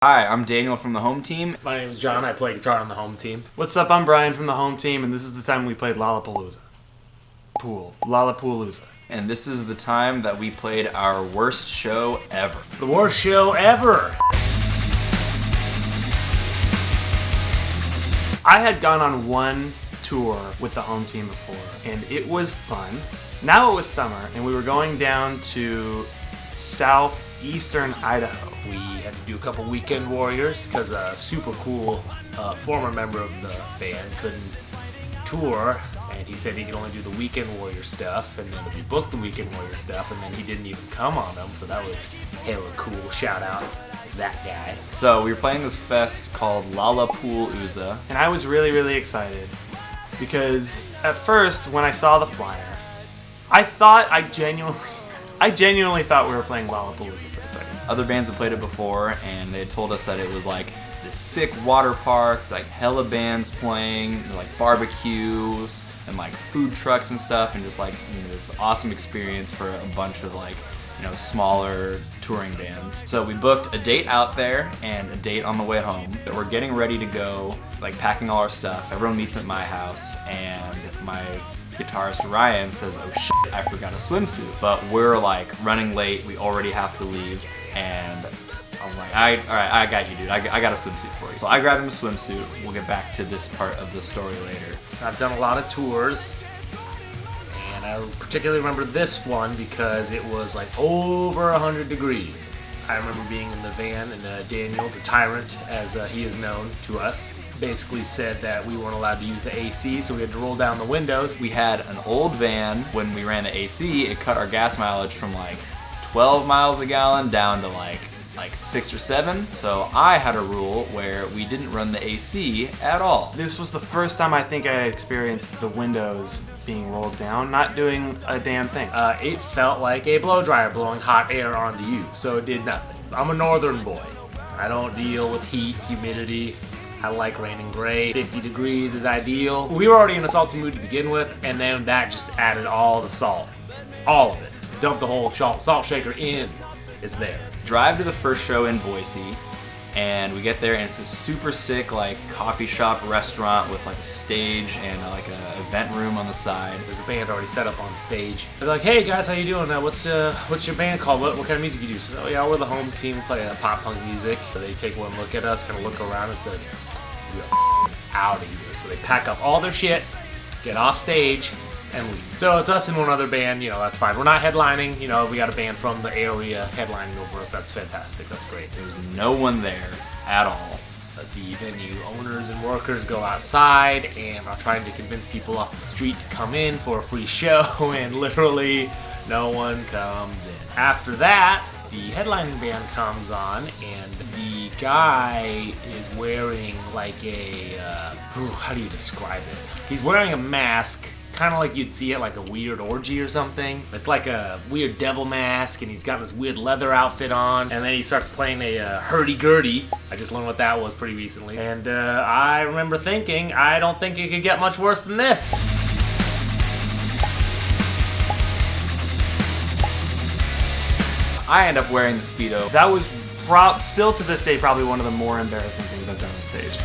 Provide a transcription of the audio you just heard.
Hi, I'm Daniel from the home team. My name is John. I play guitar on the home team. What's up? I'm Brian from the home team, and this is the time we played Lollapalooza. Lollapalooza. And this is the time that we played our worst show ever. The worst show ever! I had gone on one tour with the home team before, and it was fun. Now it was summer, and we were going down to southeastern Idaho. We had to do a couple Weekend Warriors because a super cool former member of the band couldn't tour, and he said he could only do the Weekend Warrior stuff, and then we booked the Weekend Warrior stuff, and then he didn't even come on them, so that was hella cool. Shout out to that guy. So we were playing this fest called Lollapalooza. And I was really, really excited because at first, when I saw the flyer, I genuinely thought we were playing Lollapalooza for a second. Other bands had played it before, and they had told us that it was like this sick water park, like hella bands playing, like barbecues and like food trucks and stuff, and just like, you know, this awesome experience for a bunch of like, you know, smaller touring bands. So we booked a date out there and a date on the way home. That we're getting ready to go, like packing all our stuff. Everyone meets at my house, and my guitarist Ryan says, "Oh shit, I forgot a swimsuit." But we're like running late. We already have to leave, and I'm like, all right, I got you, dude. I got a swimsuit for you. So I grabbed him a swimsuit. We'll get back to this part of the story later. I've done a lot of tours, and I particularly remember this one because it was like over 100 degrees. I remember being in the van, and Daniel, the tyrant, as he is known to us, basically said that we weren't allowed to use the AC, so we had to roll down the windows. We had an old van. When we ran the AC, it cut our gas mileage from like 12 miles a gallon down to like 6 or 7. So I had a rule where we didn't run the AC at all. This was the first time I think I had experienced the windows being rolled down, not doing a damn thing. It felt like a blow dryer blowing hot air onto you, so it did nothing. I'm a northern boy. I don't deal with heat, humidity. I like rain and gray. 50 degrees is ideal. We were already in a salty mood to begin with, and then that just added all the salt. All of it. Dump the whole salt shaker in. It's there. Drive to the first show in Boise, and we get there, and it's a super sick like coffee shop restaurant with like a stage and like a event room on the side. There's a band already set up on stage. They're like, "Hey guys, how you doing? What's your band called? What kind of music you do?" So, "Oh yeah, we're the home team, play pop punk music." So they take one look at us, kind of look around, and says, "We're out of here." So they pack up all their shit, get off stage, and leave. So it's us and one other band, you know, that's fine. We're not headlining, you know, we got a band from the area headlining over us. That's fantastic, that's great. There was no one there at all. The venue owners and workers go outside and are trying to convince people off the street to come in for a free show, and literally no one comes in. After that, the headlining band comes on, and the guy is wearing like a, how do you describe it? He's wearing a mask, kind of like you'd see at like a weird orgy or something. It's like a weird devil mask, and he's got this weird leather outfit on, and then he starts playing a hurdy-gurdy. I just learned what that was pretty recently. And I remember thinking, I don't think it could get much worse than this. I end up wearing the Speedo. That was still to this day probably one of the more embarrassing things I've done on stage.